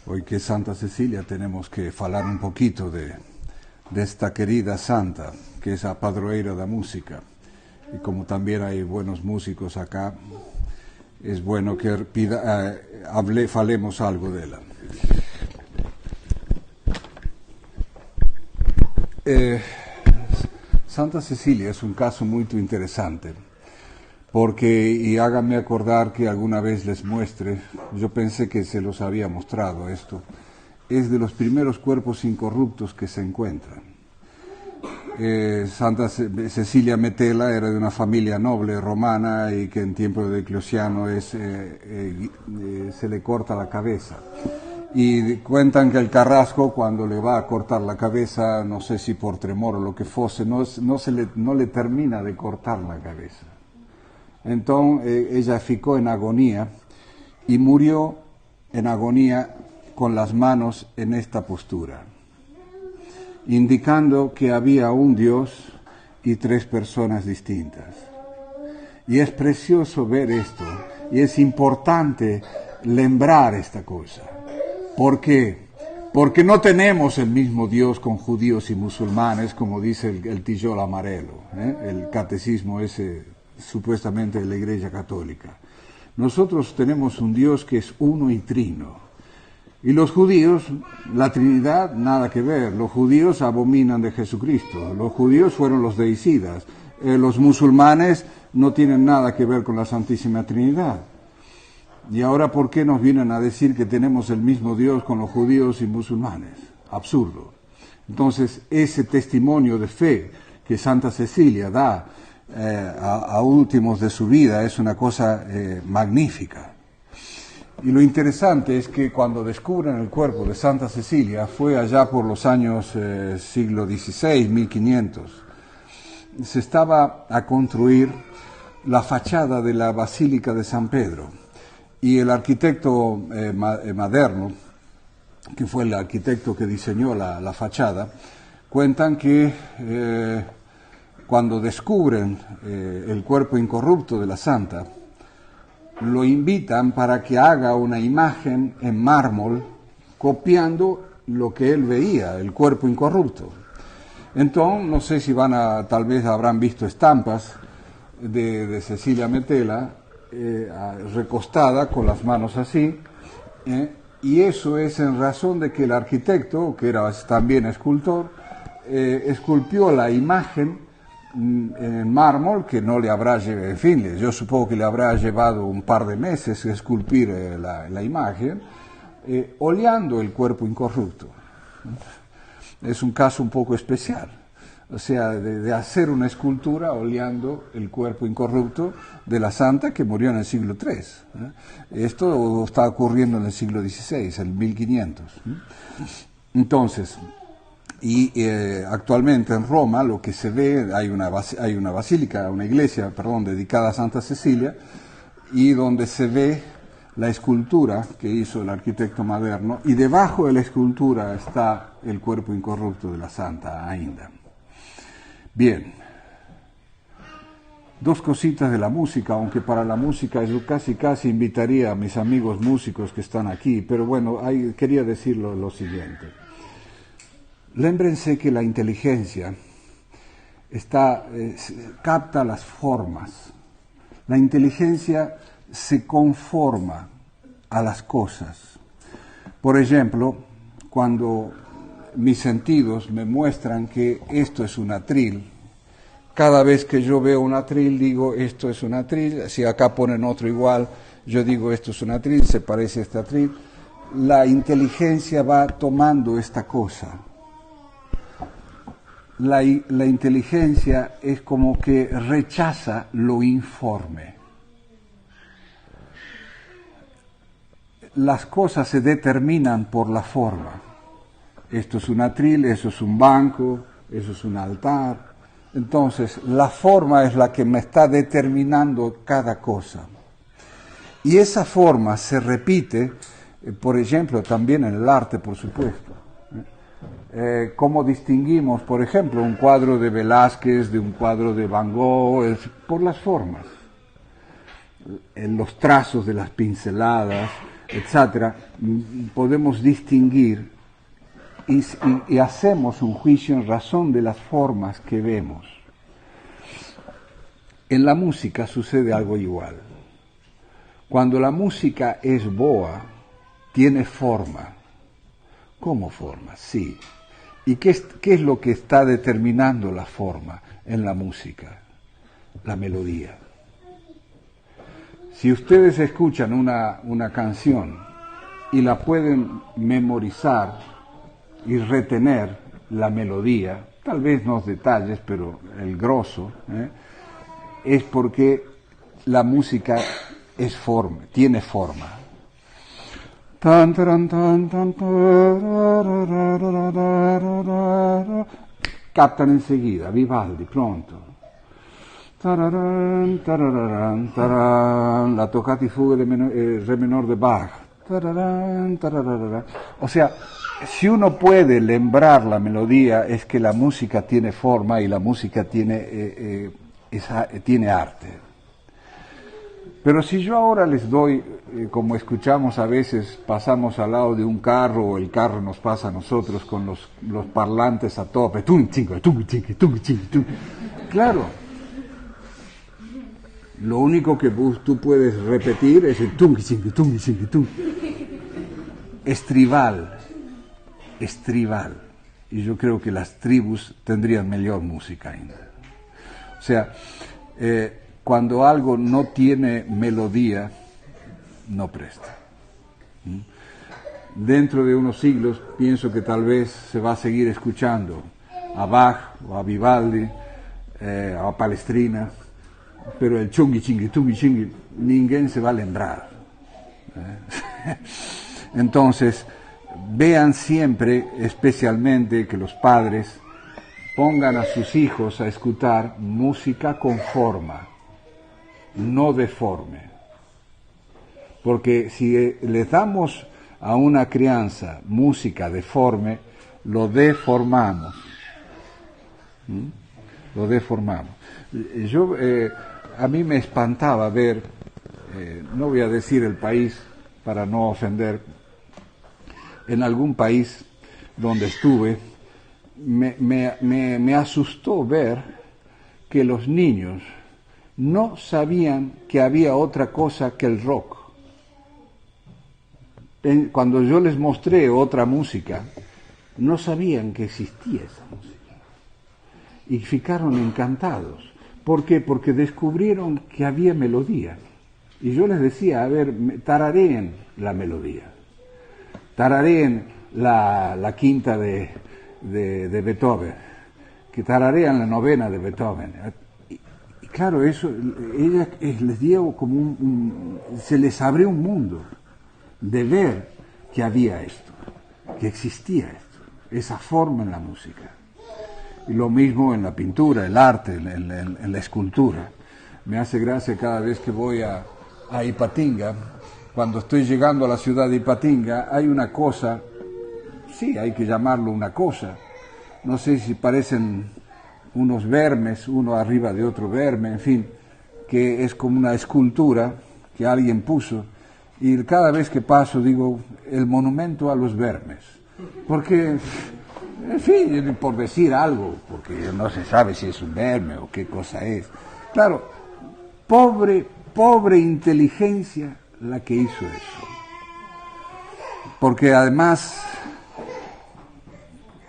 Hoy que es Santa Cecilia tenemos que falar un poquito de esta querida santa, que es a padroeira da música. Y como también hay buenos músicos acá, es bueno que falemos algo de ella. Santa Cecilia es un caso muy interesante, porque, y háganme acordar que alguna vez les muestre, yo pensé que se los había mostrado esto, es de los primeros cuerpos incorruptos que se encuentran. Santa Cecilia Metela era de una familia noble romana y que en tiempo de Diocleciano se le corta la cabeza. Y cuentan que el carrasco, cuando le va a cortar la cabeza, no sé si por tremor o lo que fuese, no le termina de cortar la cabeza. Entonces ella ficó en agonía y murió en agonía con las manos en esta postura, indicando que había un Dios y tres personas distintas. Y es precioso ver esto, y es importante lembrar esta cosa. ¿Por qué? Porque no tenemos el mismo Dios con judíos y musulmanes, como dice el tijol amarelo, el catecismo ese supuestamente de la Iglesia Católica. Nosotros tenemos un Dios que es uno y trino. Y los judíos, la Trinidad, nada que ver. Los judíos abominan de Jesucristo. Los judíos fueron los deicidas. Los musulmanes no tienen nada que ver con la Santísima Trinidad. Y ahora, ¿por qué nos vienen a decir que tenemos el mismo Dios con los judíos y musulmanes? Absurdo. Entonces, ese testimonio de fe que Santa Cecilia da a últimos de su vida es una cosa magnífica. Y lo interesante es que cuando descubren el cuerpo de Santa Cecilia, fue allá por los años siglo XVI, 1500, se estaba a construir la fachada de la Basílica de San Pedro. Y el arquitecto Maderno, que fue el arquitecto que diseñó la fachada, cuentan que cuando descubren el cuerpo incorrupto de la santa, lo invitan para que haga una imagen en mármol copiando lo que él veía, el cuerpo incorrupto. Entonces, no sé si tal vez habrán visto estampas de Cecilia Metela recostada con las manos así, y eso es en razón de que el arquitecto, que era también escultor, esculpió la imagen en mármol, que no le habrá llevado, en fin, yo supongo que le habrá llevado un par de meses esculpir la imagen, oleando el cuerpo incorrupto. Es un caso un poco especial, o sea, de hacer una escultura oleando el cuerpo incorrupto de la santa que murió en el siglo III. Esto está ocurriendo en el siglo XVI, en 1500. Entonces, actualmente en Roma lo que se ve, hay una basílica, una iglesia, dedicada a Santa Cecilia, y donde se ve la escultura que hizo el arquitecto Maderno, y debajo de la escultura está el cuerpo incorrupto de la santa ainda. Bien, dos cositas de la música, aunque para la música yo casi invitaría a mis amigos músicos que están aquí, pero bueno, quería decir lo siguiente. Lémbrense que la inteligencia capta las formas. La inteligencia se conforma a las cosas. Por ejemplo, cuando mis sentidos me muestran que esto es un atril, cada vez que yo veo un atril digo esto es un atril, si acá ponen otro igual, yo digo esto es un atril, se parece a este atril. La inteligencia va tomando esta cosa. La inteligencia es como que rechaza lo informe. Las cosas se determinan por la forma. Esto es un atril, eso es un banco, eso es un altar. Entonces, la forma es la que me está determinando cada cosa. Y esa forma se repite, por ejemplo, también en el arte, por supuesto. ¿Cómo distinguimos, por ejemplo, un cuadro de Velázquez de un cuadro de Van Gogh? Por las formas. En los trazos de las pinceladas, etcétera, podemos distinguir y hacemos un juicio en razón de las formas que vemos. En la música sucede algo igual. Cuando la música es boa, tiene forma. ¿Cómo forma? Sí. ¿Y qué es lo que está determinando la forma en la música? La melodía. Si ustedes escuchan una canción y la pueden memorizar y retener la melodía, tal vez no los detalles, pero el grosso, es porque la música es forma, tiene forma. Captan enseguida, Vivaldi, pronto. La toccata y fuga de re menor de Bach. O sea, si uno puede lembrar la melodía, es que la música tiene forma y la música tiene arte. Pero si yo ahora les doy, como escuchamos a veces, pasamos al lado de un carro o el carro nos pasa a nosotros con los parlantes a tope, claro, lo único que tú puedes repetir es el estrival. Y yo creo que las tribus tendrían mejor música ainda. O sea, cuando algo no tiene melodía, no presta. Dentro de unos siglos pienso que tal vez se va a seguir escuchando a Bach o a Vivaldi, a Palestrina, pero el chungui chingui, ninguém se va a lembrar. Entonces, vean siempre, especialmente, que los padres pongan a sus hijos a escuchar música con forma, no deforme. Porque si le damos a una crianza música deforme, lo deformamos. Lo deformamos. A mí me espantaba ver, no voy a decir el país para no ofender, en algún país donde estuve, me asustó ver que los niños no sabían que había otra cosa que el rock. Cuando yo les mostré otra música, no sabían que existía esa música. Y ficaron encantados. ¿Por qué? Porque descubrieron que había melodía. Y yo les decía, a ver, tarareen la melodía. Tarareen la quinta de Beethoven. Que tararean la novena de Beethoven. Y claro, eso, ella les dio como se les abrió un mundo de ver que había esto, que existía esto, esa forma en la música. Y lo mismo en la pintura, el arte, en la escultura. Me hace gracia cada vez que voy a Ipatinga, cuando estoy llegando a la ciudad de Ipatinga, hay una cosa, sí, hay que llamarlo una cosa, no sé si parecen unos vermes, uno arriba de otro verme, en fin, que es como una escultura que alguien puso, y cada vez que paso digo, el monumento a los vermes, porque, en fin, por decir algo, porque no se sabe si es un verme o qué cosa es. Claro, pobre inteligencia la que hizo eso. Porque además,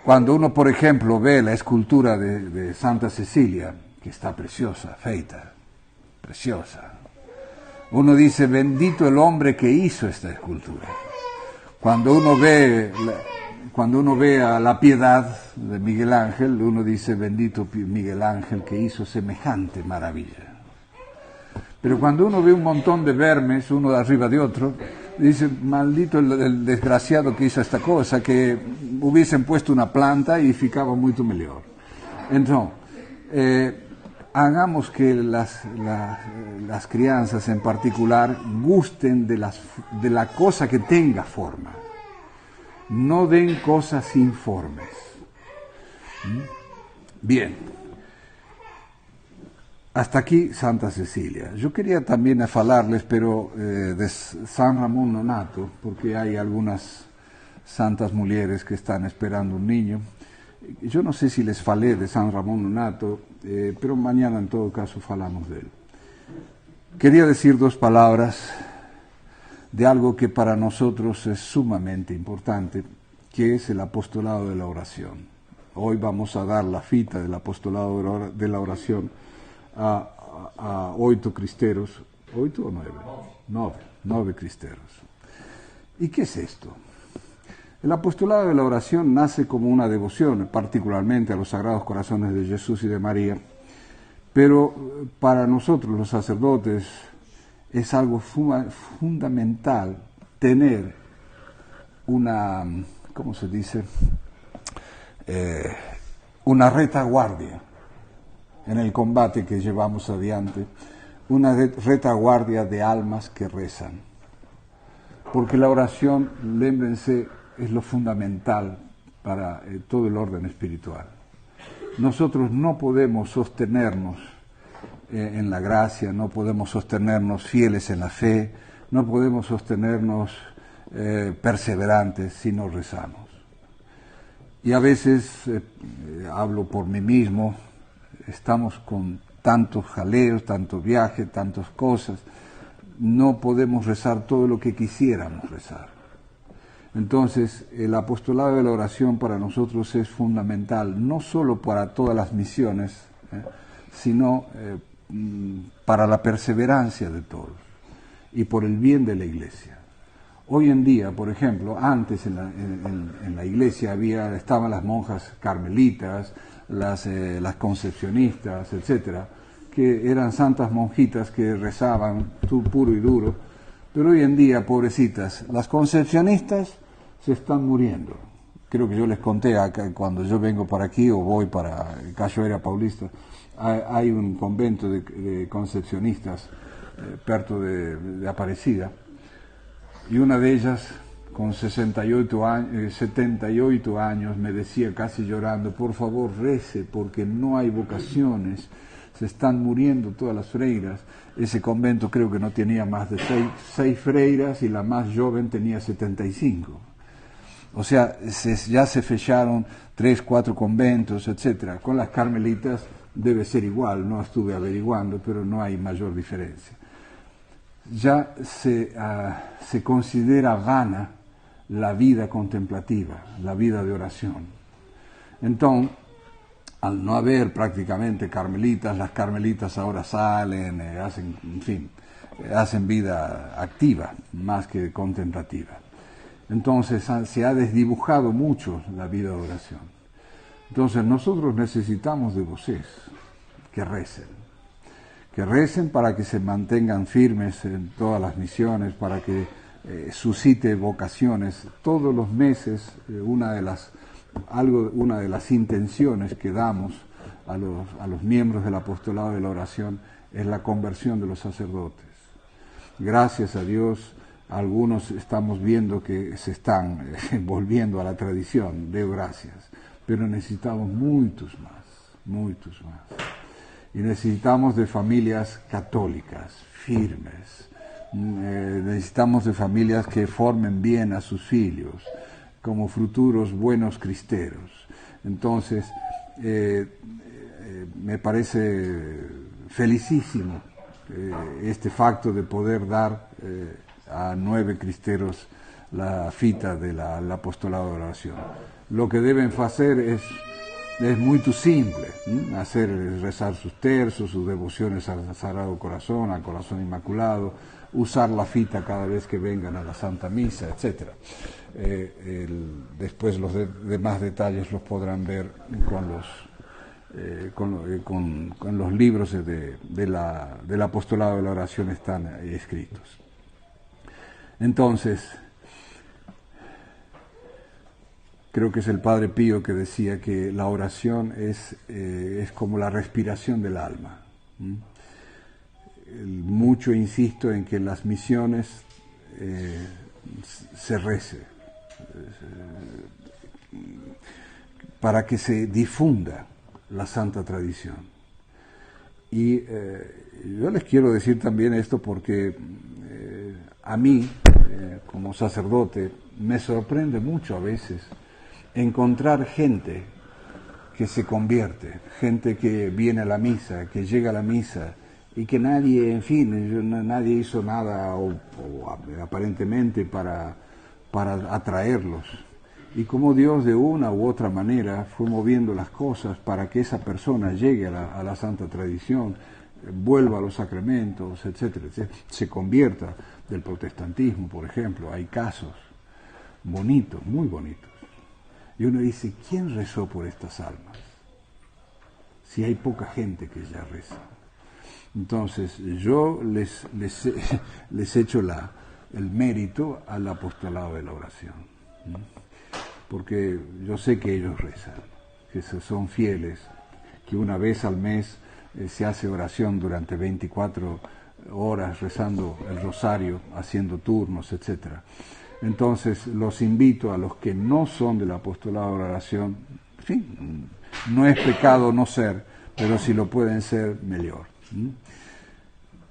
cuando uno, por ejemplo, ve la escultura de Santa Cecilia, que está preciosa, feita, preciosa, uno dice, bendito el hombre que hizo esta escultura. Cuando uno ve a la Piedad de Miguel Ángel, uno dice, bendito Miguel Ángel que hizo semejante maravilla. Pero cuando uno ve un montón de vermes, uno de arriba de otro, dice, maldito el desgraciado que hizo esta cosa, que hubiesen puesto una planta y ficaba mucho mejor. Entonces, hagamos que las crianzas en particular gusten de la cosa que tenga forma. No den cosas informes. Bien. Hasta aquí Santa Cecilia. Yo quería también hablarles, pero de San Ramón Nonato, porque hay algunas santas mujeres que están esperando un niño. Yo no sé si les falé de San Ramón Nonato, pero mañana en todo caso falamos de él. Quería decir dos palabras de algo que para nosotros es sumamente importante, que es el apostolado de la oración. Hoy vamos a dar la fita del apostolado de la oración a 8 cristeros, 8 o 9, 9 cristeros. ¿Y qué es esto? El apostolado de la oración nace como una devoción, particularmente a los Sagrados Corazones de Jesús y de María, pero para nosotros los sacerdotes es algo fundamental tener una, ¿cómo se dice? Una retaguardia en el combate que llevamos adiante, una retaguardia de almas que rezan. Porque la oración, lémbrense, es lo fundamental para todo el orden espiritual. Nosotros no podemos sostenernos en la gracia, no podemos sostenernos fieles en la fe, no podemos sostenernos perseverantes si no rezamos. Y a veces, hablo por mí mismo, estamos con tantos jaleos, tantos viajes, tantas cosas, no podemos rezar todo lo que quisiéramos rezar. Entonces, el apostolado de la oración para nosotros es fundamental, no solo para todas las misiones, sino para la perseverancia de todos y por el bien de la Iglesia. Hoy en día, por ejemplo, antes en la Iglesia estaban las monjas carmelitas, las concepcionistas, etcétera, que eran santas monjitas que rezaban puro y duro, pero hoy en día, pobrecitas, las concepcionistas se están muriendo. Creo que yo les conté acá, cuando yo vengo para aquí o voy para Cachoeira Paulista, hay un convento de concepcionistas perto de Aparecida, y una de ellas, con 78 años, me decía casi llorando, por favor rece, porque no hay vocaciones, se están muriendo todas las freiras. Ese convento creo que no tenía más de 6 freiras y la más joven tenía 75. O sea, ya se fecharon 3, 4 conventos, etc. Con las carmelitas debe ser igual, no estuve averiguando, pero no hay mayor diferencia. Ya se considera vana la vida contemplativa, la vida de oración. Entonces, al no haber prácticamente carmelitas, las carmelitas ahora salen, hacen vida activa más que contemplativa. Entonces se ha desdibujado mucho la vida de oración. Entonces nosotros necesitamos de voces que recen para que se mantengan firmes en todas las misiones, para que suscite vocaciones. Todos los meses una de las intenciones que damos a los miembros del apostolado de la oración es la conversión de los sacerdotes. Gracias a Dios, algunos estamos viendo que se están volviendo a la tradición, deo gracias, pero necesitamos muchos más. Y necesitamos de familias católicas, firmes. Necesitamos de familias que formen bien a sus hijos, como futuros buenos cristeros. Entonces, me parece felicísimo este facto de poder dar a 9 cristeros la fita del apostolado de oración. Lo que deben hacer es muy simple, rezar sus tercios, sus devociones al Sagrado Corazón, al Corazón Inmaculado, usar la fita cada vez que vengan a la Santa Misa, etc. Después los demás detalles los podrán ver con los libros del apostolado de la oración, están escritos. Entonces, creo que es el Padre Pío que decía que la oración es como la respiración del alma. Mucho insisto en que las misiones se rece para que se difunda la santa tradición. Y yo les quiero decir también esto porque a mí, como sacerdote, me sorprende mucho a veces encontrar gente que se convierte, gente que viene a la misa, que llega a la misa y que nadie, en fin, nadie hizo nada o aparentemente para atraerlos. Y como Dios de una u otra manera fue moviendo las cosas para que esa persona llegue a la santa tradición, vuelva a los sacramentos, etcétera, etcétera, se convierta del protestantismo, por ejemplo. Hay casos bonitos, muy bonitos. Y uno dice, ¿quién rezó por estas almas? Si hay poca gente que ya reza. Entonces, yo les echo el mérito al apostolado de la oración. Porque yo sé que ellos rezan, que son fieles, que una vez al mes se hace oración durante 24 horas rezando el rosario, haciendo turnos, etc. Entonces los invito a los que no son del apostolado de la oración, sí, no es pecado no ser, pero si lo pueden ser, mejor.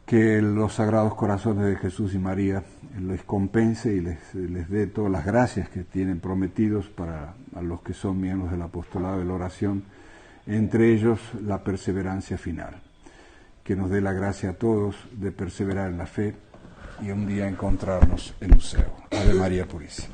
Que los Sagrados Corazones de Jesús y María les compense y les dé todas las gracias que tienen prometidos para a los que son miembros del apostolado de la oración, entre ellos la perseverancia final. Que nos dé la gracia a todos de perseverar en la fe y un día encontrarnos en un céu. Ave María Purísima.